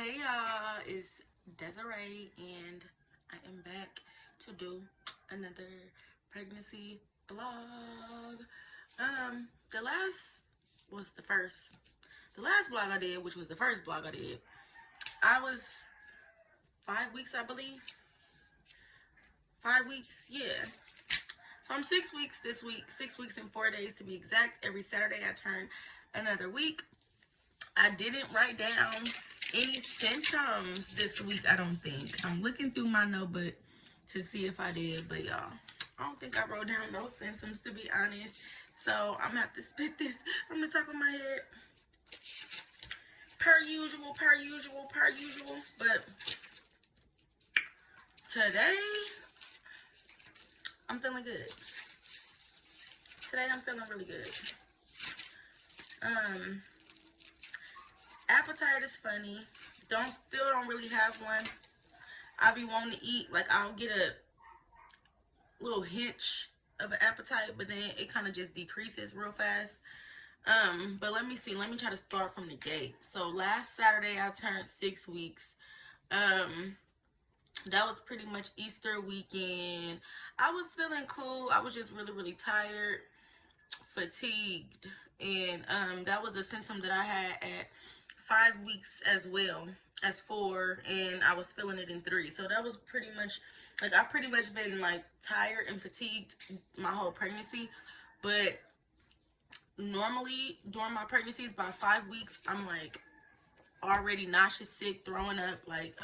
Hey y'all, it's Desiree and I am back to do another pregnancy vlog. The last was the last vlog I did, which was the first vlog I did. I was 5 weeks, I believe. 5 weeks, yeah. So I'm 6 weeks this week, 6 weeks and 4 days to be exact. Every Saturday I turn another week. I didn't write down any symptoms this week, I don't think. I'm looking through my notebook to see if I did, but y'all, I don't think I wrote down those symptoms, to be honest. So I'm gonna have to spit this from the top of my head. Per usual. But today, I'm feeling good. Today I'm feeling really good. Appetite is funny. Still don't really have one. I be wanting to eat, like I'll get a little hinge of an appetite, but then it kind of just decreases real fast. But let me see. Let me try to start from the gate. So last Saturday I turned 6 weeks. That was pretty much Easter weekend. I was feeling cool. I was just really tired, fatigued, and that was a symptom that I had at 5 weeks as well as 4, and I was feeling it in 3. So that was pretty much like I pretty much been like tired and fatigued my whole pregnancy. But normally during my pregnancies by 5 weeks I'm like already nauseous, sick, throwing up, like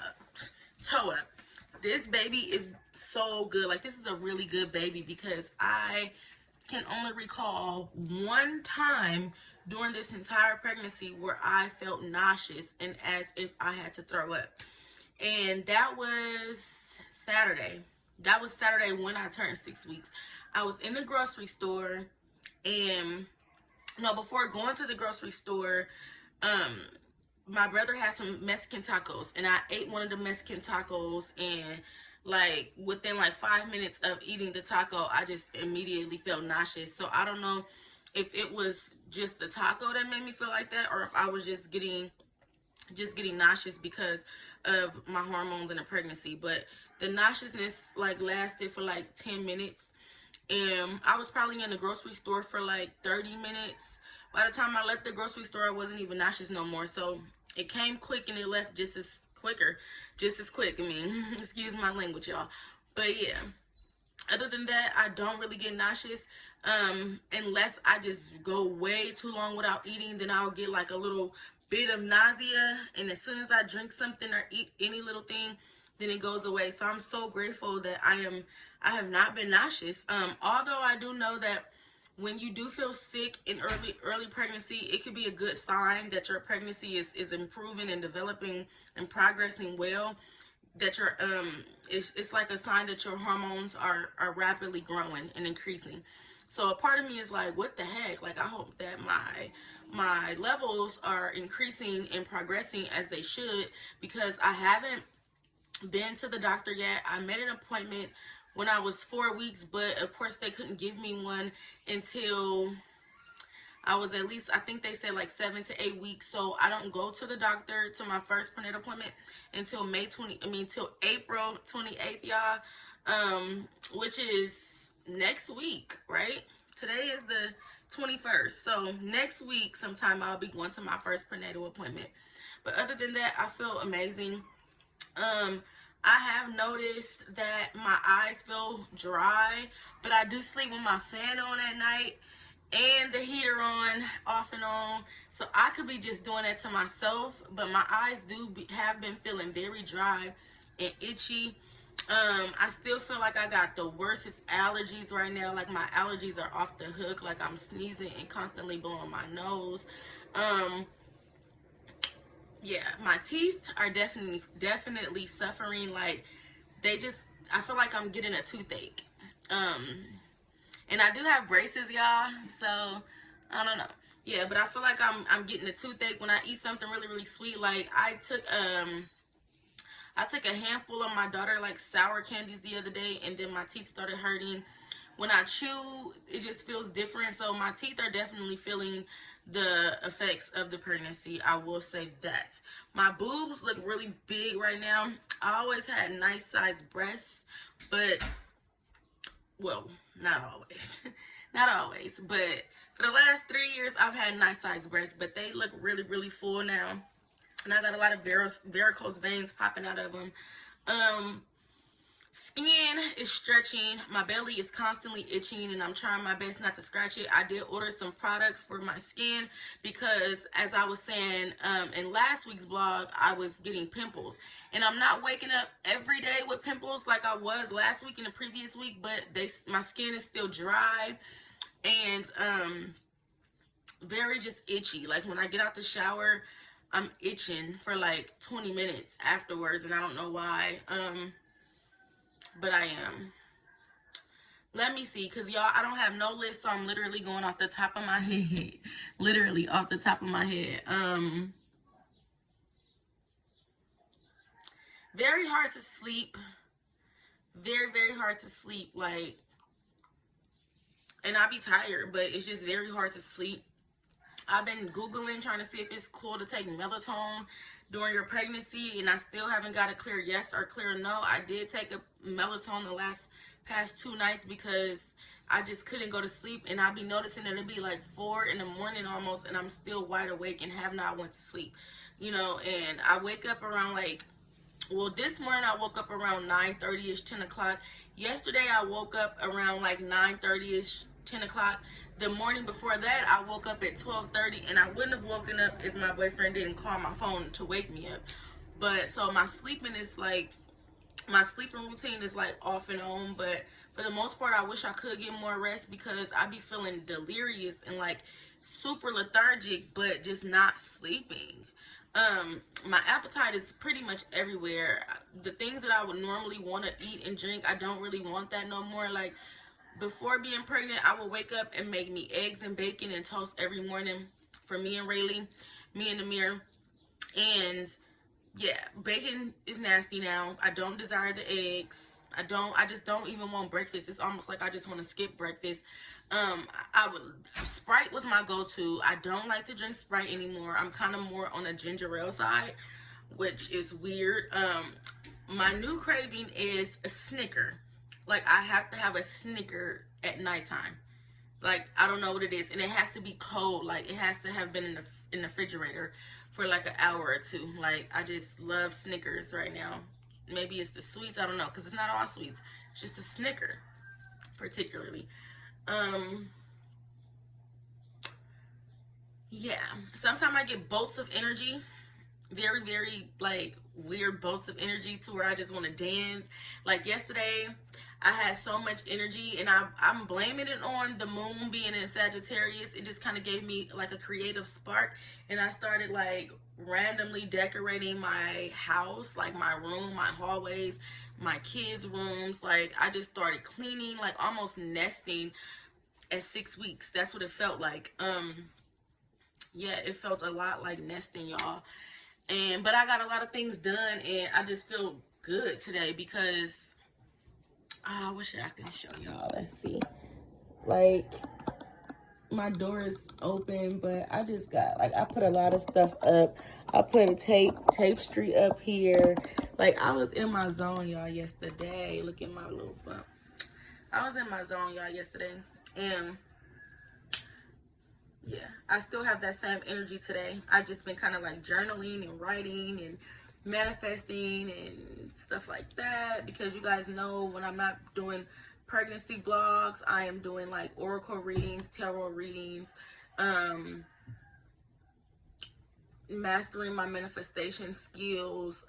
toe up. This baby is so good. Like, this is a really good baby because I can only recall one time during this entire pregnancy where I felt nauseous and as if I had to throw up. And that was Saturday. That was Saturday when I turned 6 weeks. I was in the grocery store, and before going to the grocery store, my brother had some Mexican tacos, and I ate one of the Mexican tacos, and like within like 5 minutes of eating the taco, I just immediately felt nauseous. So I don't know if it was just the taco that made me feel like that, or if I was just getting nauseous because of my hormones in the pregnancy. But the nauseousness like lasted for like 10 minutes, and I was probably in the grocery store for like 30 minutes. By the time I left the grocery store, I wasn't even nauseous no more. So it came quick and it left just as quick. I mean, excuse my language, y'all. But yeah, other than that, I don't really get nauseous. Unless I just go way too long without eating, then I'll get like a little bit of nausea. And as soon as I drink something or eat any little thing, then it goes away. So I'm so grateful that I have not been nauseous. Although I do know that when you do feel sick in early pregnancy, it could be a good sign that your pregnancy is improving and developing and progressing well. That your it's like a sign that your hormones are rapidly growing and increasing. So a part of me is like, what the heck? Like, I hope that my levels are increasing and progressing as they should, because I haven't been to the doctor yet. I made an appointment when I was 4 weeks, but of course they couldn't give me one until I was at least, I think they said like 7 to 8 weeks. So I don't go to the doctor to my first prenatal appointment until till April 28th, y'all. Which is next week, right? Today is the 21st. So next week sometime I'll be going to my first prenatal appointment. But other than that, I feel amazing. I have noticed that my eyes feel dry, but I do sleep with my fan on at night and the heater on, off and on. So I could be just doing that to myself, but my eyes have been feeling very dry and itchy. I still feel like I got the worstest allergies right now. Like, my allergies are off the hook. Like, I'm sneezing and constantly blowing my nose. Yeah, my teeth are definitely suffering. Like, I feel like I'm getting a toothache. And I do have braces, y'all, so I don't know. Yeah, but I feel like I'm getting a toothache when I eat something really sweet. Like, I took a handful of my daughter like sour candies the other day, and then my teeth started hurting. When I chew, it just feels different. So my teeth are definitely feeling the effects of the pregnancy. I will say that. My boobs look really big right now. I always had nice sized breasts, but, well, not always. Not always, but for the last 3 years, I've had nice sized breasts, but they look really, really full now. And I got a lot of varicose veins popping out of them. Skin is stretching. My belly is constantly itching, and I'm trying my best not to scratch it. I did order some products for my skin because, as I was saying in last week's blog, I was getting pimples. And I'm not waking up every day with pimples like I was last week and the previous week, but my skin is still dry and very just itchy. Like when I get out the shower, I'm itching for like 20 minutes afterwards, and I don't know why. But I am. Let me see, because y'all, I don't have no list, so I'm literally going off the top of my head. Literally off the top of my head. Very hard to sleep. Very, very hard to sleep. Like, and I be tired, but it's just very hard to sleep. I've been Googling, trying to see if it's cool to take melatonin during your pregnancy, and I still haven't got a clear yes or clear no. I did take a melatonin the past 2 nights because I just couldn't go to sleep, and I'll be noticing that it'll be like 4 in the morning almost, and I'm still wide awake and have not went to sleep, and I wake up around this morning I woke up around 9:30ish, 10 o'clock. Yesterday I woke up around like 9:30ish, 10 o'clock. The morning before that, I woke up at 12:30, and I wouldn't have woken up if my boyfriend didn't call my phone to wake me up. But so my sleeping routine is like off and on, but for the most part, I wish I could get more rest because I be feeling delirious and like super lethargic, but just not sleeping. My appetite is pretty much everywhere. The things that I would normally want to eat and drink, I don't really want that no more. Like, before being pregnant, I would wake up and make me eggs and bacon and toast every morning for me and Rayleigh, me and Amir. And yeah, bacon is nasty now. I don't desire the eggs. I just don't even want breakfast. It's almost like I just want to skip breakfast. Sprite was my go-to. I don't like to drink Sprite anymore. I'm kind of more on a ginger ale side, which is weird. My new craving is a Snicker. Like, I have to have a Snicker at nighttime. Like, I don't know what it is, and it has to be cold. Like, it has to have been in the refrigerator for like an hour or two. Like, I just love Snickers right now. Maybe it's the sweets, I don't know, because it's not all sweets. It's just a Snicker, particularly. Yeah. Sometimes I get bolts of energy, very, very like weird bolts of energy to where I just want to dance. Like yesterday, I had so much energy, and I'm blaming it on the moon being in Sagittarius. It just kind of gave me like a creative spark, and I started like randomly decorating my house, like my room, my hallways, my kids' rooms. Like, I just started cleaning, like almost nesting at 6 weeks. That's what it felt like. Yeah, it felt a lot like nesting, y'all. But I got a lot of things done, and I just feel good today because I wish I could show y'all. Let's see. Like, my door is open, but I just got, like, I put a lot of stuff up. I put a tape street up here. Like, I was in my zone, y'all, yesterday. Look at my little bump. I was in my zone, y'all, yesterday. And yeah, I still have that same energy today. I've just been kind of like journaling and writing and manifesting and stuff like that, because you guys know when I'm not doing pregnancy blogs, I am doing like oracle readings, tarot readings, mastering my manifestation skills,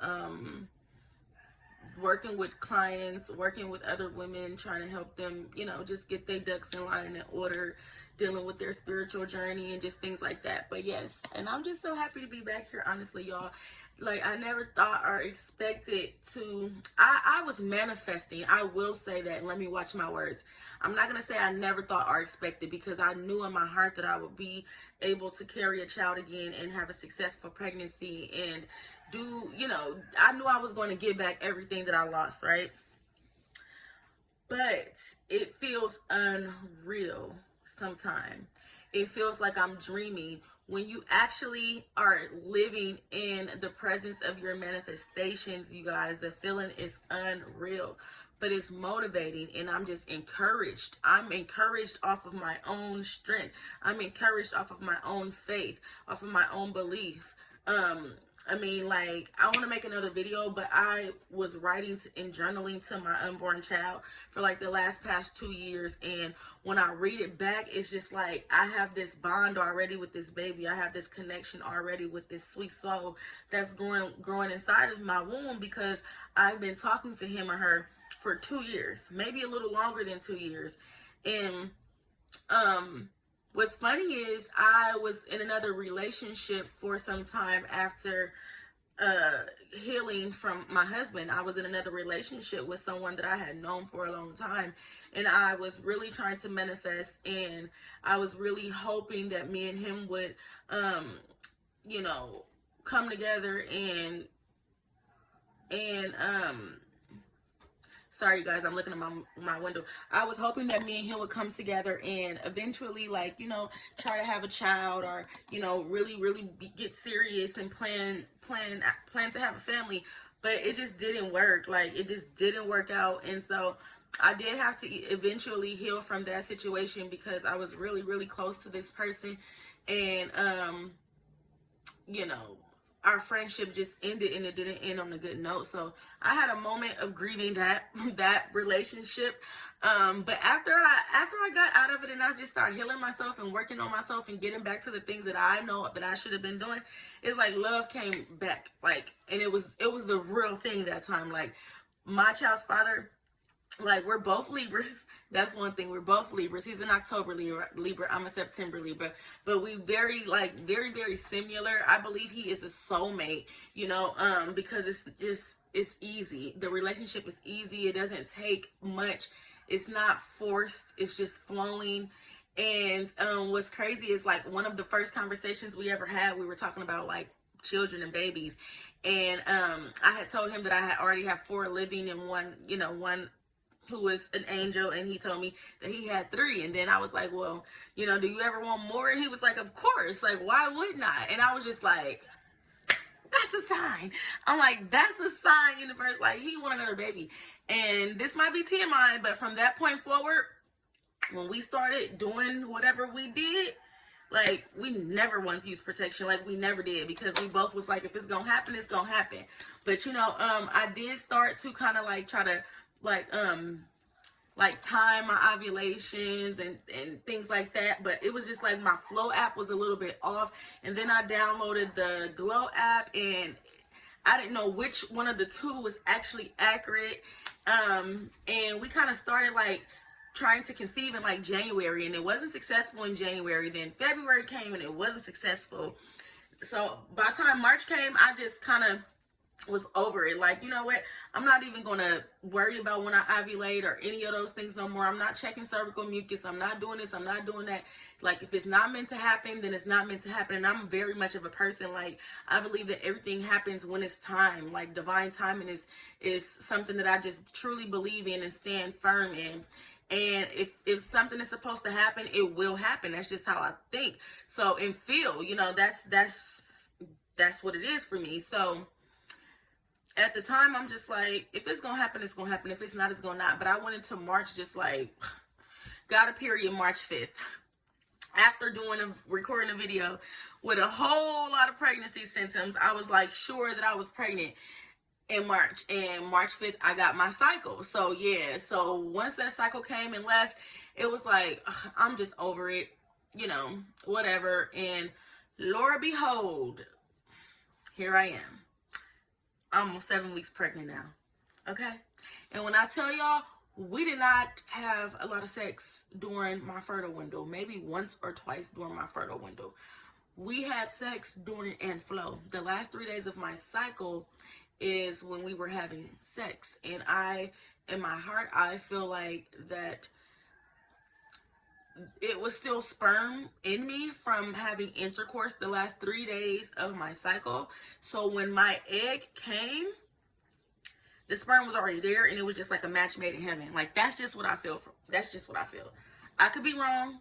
working with clients, working with other women, trying to help them, just get their ducks in line and in order, dealing with their spiritual journey and just things like that. But yes, and I'm just so happy to be back here, honestly, y'all. Like, I never thought or expected to, I was manifesting. I will say that. Let me watch my words. I'm not going to say I never thought or expected, because I knew in my heart that I would be able to carry a child again and have a successful pregnancy and do, I knew I was going to get back everything that I lost, right? But it feels unreal sometimes. it feels like I'm dreaming. When you actually are living in the presence of your manifestations, you guys, the feeling is unreal, but it's motivating, and I'm just encouraged. I'm encouraged off of my own strength. I'm encouraged off of my own faith, off of my own belief. I mean, like, I want to make another video, but I was writing and journaling to my unborn child for like the past 2 years. And when I read it back, it's just like, I have this bond already with this baby. I have this connection already with this sweet soul that's growing inside of my womb, because I've been talking to him or her for 2 years, maybe a little longer than 2 years. And, what's funny is I was in another relationship for some time after healing from my husband. I was in another relationship with someone that I had known for a long time, and I was really trying to manifest, and I was really hoping that me and him would you know, come together and sorry guys, I'm looking at my window. I was hoping that me and him would come together and eventually, like, you know, try to have a child, or, you know, really get serious and plan to have a family. But it just didn't work. Like, it just didn't work out. And so I did have to eventually heal from that situation, because I was really close to this person. And you know, our friendship just ended, and it didn't end on a good note. So I had a moment of grieving that relationship. But after I got out of it, and I just started healing myself and working on myself and getting back to the things that I know that I should have been doing, it's like love came back. Like, and it was the real thing that time. Like, my child's father, like, we're both Libras. That's one thing. We're both Libras. He's an October Libra. I'm a September Libra. But we very similar. I believe he is a soulmate, you know, because it's easy. The relationship is easy. It doesn't take much. It's not forced. It's just flowing. And what's crazy is, like, one of the first conversations we ever had, we were talking about, like, children and babies. And I had told him that I had already have 4 living, and one who was an angel, and he told me that he had 3. And then I was like, well, you know, do you ever want more? And he was like, of course, like, why wouldn't I? And I was just like, that's a sign. I'm like, that's a sign, universe. Like, he want another baby. And this might be TMI, but from that point forward, when we started doing whatever we did, like, we never once used protection. Like, we never did, because we both was like, if it's gonna happen, it's gonna happen. But, you know, I did start to kind of like try to like time my ovulations and things like that. But it was just like my Flow app was a little bit off. And then I downloaded the Glow app, and I didn't know which one of the two was actually accurate. And we kind of started like trying to conceive in like January, and it wasn't successful in January. Then February came, and it wasn't successful. So by the time March came, I just kind of was over it. Like, you know what, I'm not even gonna worry about when I ovulate or any of those things no more. I'm not checking cervical mucus. I'm not doing this. I'm not doing that. Like, if it's not meant to happen, then it's not meant to happen. And I'm very much of a person, like, I believe that everything happens when it's time. Like, divine timing is something that I just truly believe in and stand firm in. And if something is supposed to happen, it will happen. That's just how I think. So, and feel, you know, that's what it is for me. So at the time, I'm just like, if it's gonna happen, it's gonna happen. If it's not, it's gonna not. But I went into March just like, got a period March 5th. After recording a video with a whole lot of pregnancy symptoms, I was like sure that I was pregnant in March. And March 5th, I got my cycle. So yeah, so once that cycle came and left, it was like, ugh, I'm just over it, you know, whatever. And Lord behold, here I am. Almost 7 weeks pregnant now. Okay. And when I tell y'all, we did not have a lot of sex during my fertile window. Maybe once or twice during my fertile window. We had sex during and flow. The last 3 days of my cycle is when we were having sex. And in my heart, I feel like that it was still sperm in me from having intercourse the last 3 days of my cycle. So when my egg came, the sperm was already there, and it was just like a match made in heaven. Like, that's just what I feel. That's just what I feel. I could be wrong.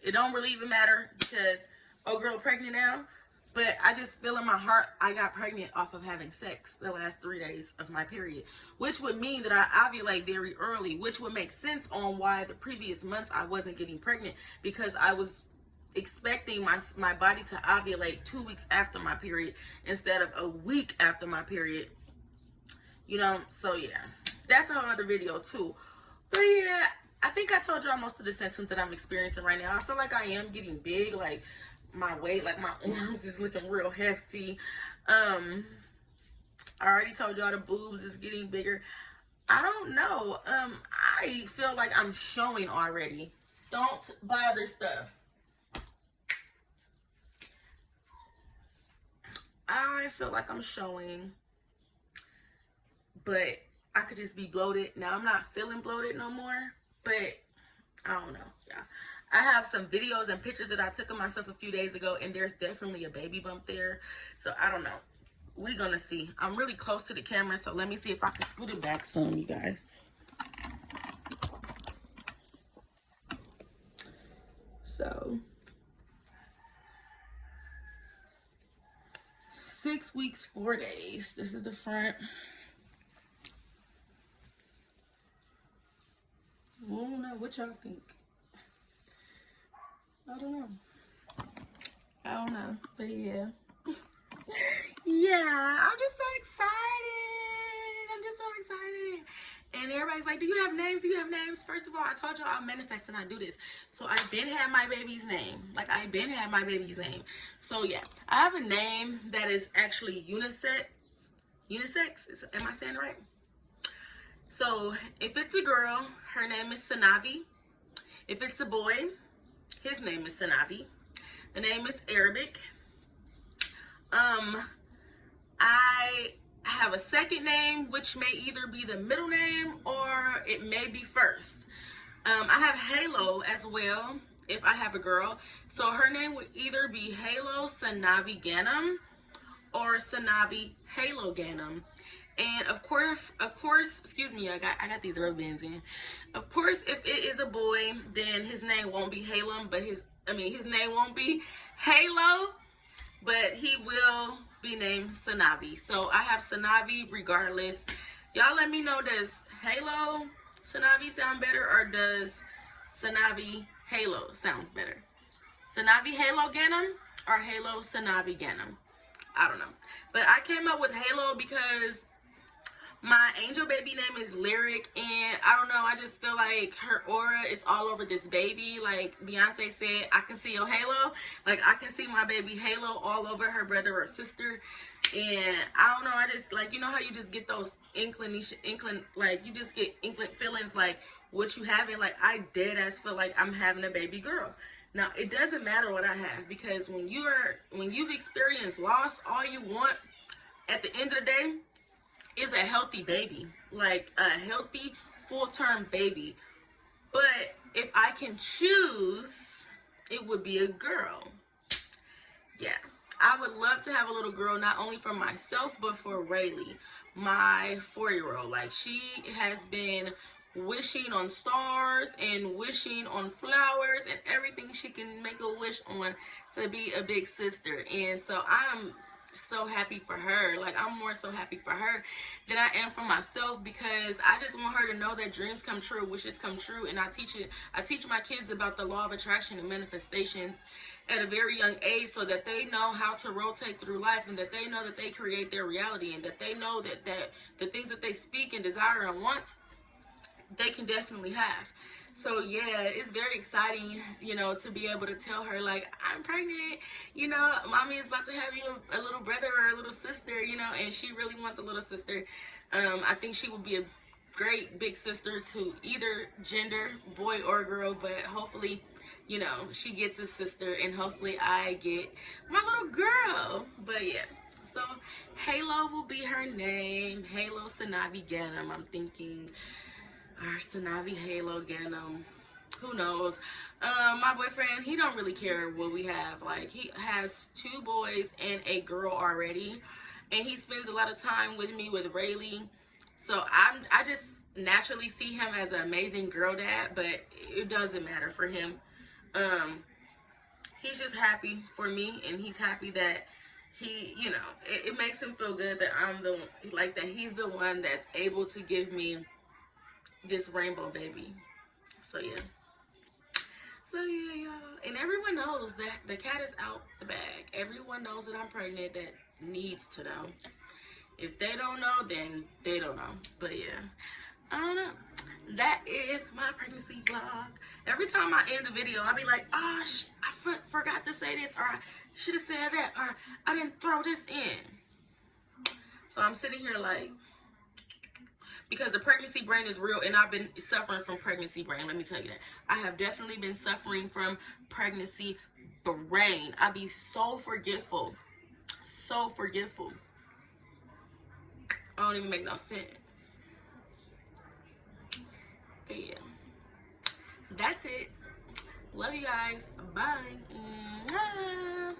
it don't really even matter because, oh girl, pregnant now. But I just feel in my heart I got pregnant off of having sex the last 3 days of my period, which would mean that I ovulate very early, which would make sense on why the previous months I wasn't getting pregnant, because I was expecting my body to ovulate 2 weeks after my period instead of a week after my period. You know, so yeah, that's a whole other video too. But yeah, I think I told y'all most of the symptoms that I'm experiencing right now. I feel like I am getting big, like my weight, like my arms is looking real hefty. I already told y'all the boobs is getting bigger. I don't know. I feel like I'm showing already. Don't bother stuff. I feel like I'm showing, but I could just be bloated. Now I'm not feeling bloated no more, but I don't know. Yeah. I have some videos and pictures that I took of myself a few days ago, and there's definitely a baby bump there. So I don't know. We're going to see. I'm really close to the camera, so let me see if I can scoot it back some, you guys. So 6 weeks, 4 days. This is the front. I don't know what y'all think. I don't know. But yeah. Yeah, I'm just so excited. And everybody's like, do you have names? First of all, I told y'all I manifest and I do this. So I've been had my baby's name. So yeah, I have a name that is actually unisex. Am I saying it right? So if it's a girl, her name is Sanavi. If it's a boy, his name is Sanavi. The name is Arabic. I have a second name, which may either be the middle name or it may be first. I have Halo as well if I have a girl. So her name would either be Halo Sanavi Ganum or Sanavi Halo Ganum. And of course, excuse me, I got these rubber bands in. Of course, if it is a boy, then his name won't be Halem, but his name won't be Halo, but he will be named Sanavi. So I have Sanavi regardless. Y'all let me know, does Halo Sanavi sound better or does Sanavi Halo sounds better? Sanavi Halo Ganum or Halo Sanavi Ganum? I don't know. But I came up with Halo because my angel baby name is Lyric, and I don't know, I just feel like her aura is all over this baby. Like Beyonce said, I can see your halo. Like I can see my baby halo all over her brother or sister. And I don't know, I just like, you know how you just get those like you just get feelings like what you having. Like I dead ass feel like I'm having a baby girl. Now it doesn't matter what I have, because when you've experienced loss, all you want at the end of the day is a healthy baby, like a healthy full-term baby. But if I can choose, it would be a girl. Yeah, I would love to have a little girl, not only for myself but for Rayleigh, my 4-year-old. Like she has been wishing on stars and wishing on flowers and everything she can make a wish on to be a big sister. And so I'm so happy for her. Like I'm more so happy for her than I am for myself, because I just want her to know that dreams come true, wishes come true. And I teach my kids about the law of attraction and manifestations at a very young age, so that they know how to rotate through life, and that they know that they create their reality, and that they know that the things that they speak and desire and want, they can definitely have. So yeah, it's very exciting, you know, to be able to tell her like, I'm pregnant, you know, mommy is about to have you a little brother or a little sister, you know, and she really wants a little sister. I think she would be a great big sister to either gender, boy or girl, but hopefully, you know, she gets a sister, and hopefully I get my little girl. But yeah, so Halo will be her name, Halo Sanavi Ganum, I'm thinking. Or Sanavi Halo Ganum, who knows. My boyfriend, he don't really care what we have. Like he has 2 boys and a girl already, and he spends a lot of time with me with Rayleigh. So I just naturally see him as an amazing girl dad, but it doesn't matter for him. he's just happy for me, and he's happy that he, you know, it makes him feel good that I'm the, like, that he's the one that's able to give me this rainbow baby. So yeah. So yeah, y'all. And everyone knows that the cat is out the bag. Everyone knows that I'm pregnant that needs to know. If they don't know, then they don't know. But yeah, I don't know. That is my pregnancy vlog. Every time I end the video, I'll be like, oh, I forgot to say this, or I should have said that, or I didn't throw this in. So I'm sitting here like, because the pregnancy brain is real, and I've been suffering from pregnancy brain. Let me tell you that. I have definitely been suffering from pregnancy brain. I be so forgetful. So forgetful. I don't even make no sense. But yeah. That's it. Love you guys. Bye. Mwah.